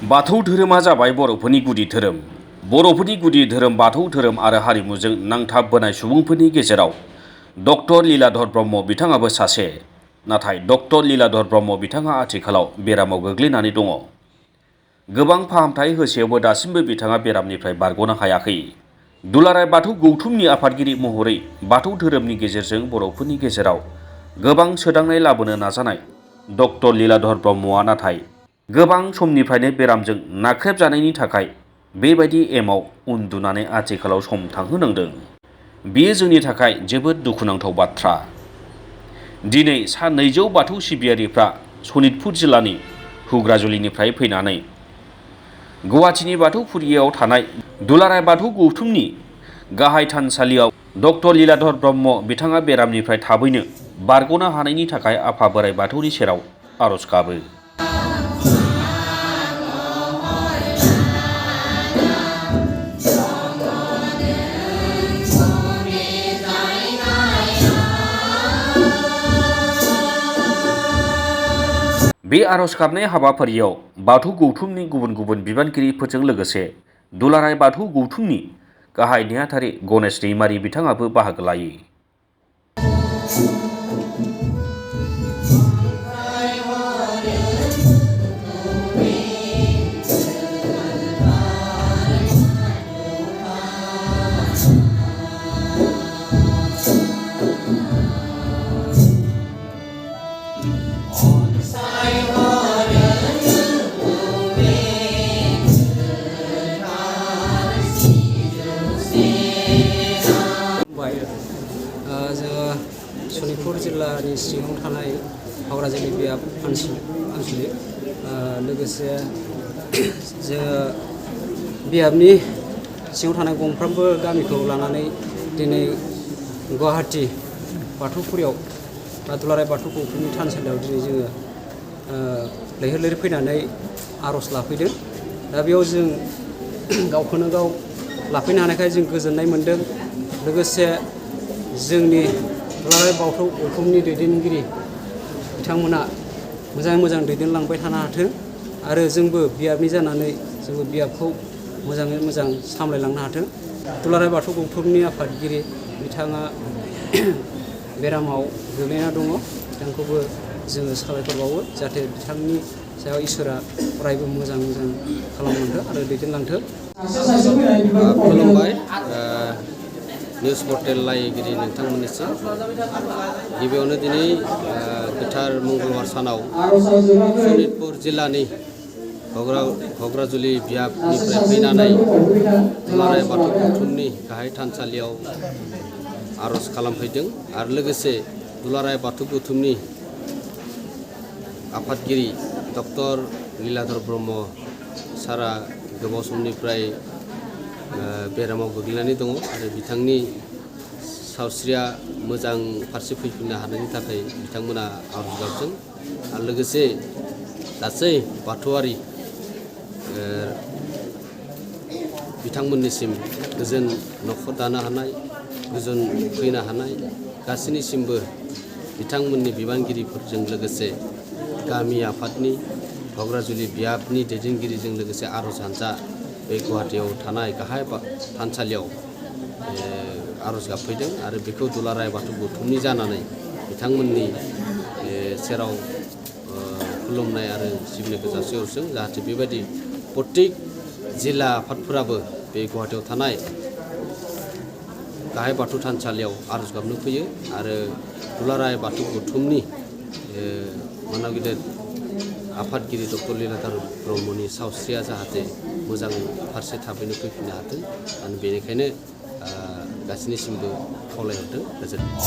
बाथौ धोरोमा जाबाय बर'फोरनि गुदि धोरोम। बर'फोरनि गुदि धोरोम बाथौ धोरोम आरो हारिमुजों नांथाबबोनाय सुबुंफोरनि गेजेराव डक्टर लीलाधर ब्रह्म बिथाङाबो सासे। नाथाय डक्टर लीलाधर ब्रह्म बिथाङा आथिखालाव बेरामाव गोग्लैनानै दङ। गोबां फाहामथाय होसेयावबो दासिमबो बिथाङा बेरामनिफ्राय बारग'नो हायाखै। दुलाराय बाथौ गौथुमनि आफादगिरि महरै बाथौ धोरोमनि गेजेरजों बर'फोरनि गेजेराव गोबां सोदांनाय लाबोनो नाजानाय डक्टर लीलाधर ब्रह्मआ नाथाय गोबां समनिफ्रायनो बेरामजों नाख्रेबजानायनि थाखाय बेबायदि एमाव उन्दुनानै आथिखालाव सम थांहोनांदों। बेयो जोंनि थाखाय जोबोद दुखुनांथाव बाथ्रा। दिनै सा 200 बाथौ सिबियारिफ्रा सनितपुर जिल्लानि हुग्राजुलिनिफ्राय फैनानै गुवाहाटीनि बाथौफुरियाव थानाय दुलाराय बाथौ गौथुमनि गाहाय थानसालियाव डक्टर लीलाधर ब्रह्म बिथाङा बेरामनिफ्राय थाबैनो बारग'नो हानायनि थाखाय आफा बोराइ बाथौनि सेराव आर'ज गाबो। बे आर'ज गाबनाय हाबाफारियाव बाथौ गौथुमनि गुबुन गुबुन बिबानगिरिफोरजों लोगोसे दुलाराय बाथौ गौथुमनि गाहाय नेहाथारि गणेश दैमारि बिथाङाबो बाहागो लायो। जोङो सनितपुर जिल्लानि सिङाव थानाय हावराजुलि बियाब आनसलिक लोगोसे जोङो बियाबनि सिङाव थानाय गंफ्रोमबो गामिखौ लानानै दिनै गुवाहाटी बाथौफुरियाव बा दुलाराय बाथौ गौथुमनि थानसालियाव दिनै जोङो लैहोर लैहोर फैनानै आर'ज लाफैदों। दा बेयाव जों गावखौनो गाव लाफैनो हानायखाय जों गोजोननाय मोन्दों। लोगोसे जोंनि दुलाराय बाथौ गौथुमनि दैदेनगिरि बिथांमोना मोजाङै मोजां दैदेनलांबाय थानो हाथों आरो जोंबो बियाबनि जानानै जोंबो बियाबखौ मोजाङै मोजां सामलायलांनो हाथों। दुलाराय बाथौ गौथुमनि आफादगिरि बिथाङा बेरामाव गोग्लैना दङ। बिथांखौबो जोङो साबायखर बावो जाहाथे बिथांनि सायाव इसोरा अरायबो मोजां मोजां खालामलांथों आरो दैदेनलांथों। खुलुमबाय निउस पर्टेल नायगिरि नोंथांमोननिसिम। गिबियावनो दिनै गोथार मंगलबार सानाव सनितपुर जिल्लानि घग्राजुलि बियाबनिफ्राय फैनानै दुलाराय बाथौ गौथुमनि गाहाय थानसालियाव आर'ज खालामफैदों आरो लोगोसे दुलाराय बाथौ गौथुमनि आफादगिरि डक्टर लीलाधर ब्रह्म सारा गोबाव समनिफ्राय बेरामाव गोग्लैनानै दङ आरो बिथांनि सावस्रिया मोजां फारसे फैफिननो हानायनि थाखाय बिथांमोना आर'ज गाबदों आरो लोगोसे गासै बाथौआरि बिथांमोननिसिम गोजोन न'खर दानो हानाय, गोजोन फैनो हानाय गासैनिसिमबो बिथांमोननि बिबानगिरिफोरजों लोगोसे गामि आफादनि घग्राजुलि बियाबनि दैदेनगिरिजों लोगोसे आर'ज हानजा बे गुवाहाटीयाव थानाय गाहाय थानसालियाव आर'ज गाबफैदों आरो बेखौ दुलाराय बाथौ गौथुमनि जानानै बिथांमोननि सेराव खुलुमनाय आरो सिबिनायखौ जासिहरदों जाहाथे बेबायदि प्रत्येक जिल्ला आफादफोराबो बे गुवाहाटीयाव थानाय गाहाय बाथौ थानसालियाव आर'ज गाबनो फैयो आरो दुलाराय बाथौ गौथुमनि मानव गेदेर आफादगिरि डक्टर लीलाधर ब्रह्मनि सावस्रिया जाहाथे मोजां फारसे थाबैनो फैफिननो हाथों आरो बेनिखायनो गासैनिसिमबो खावलायहरदों। गोजोन्थों।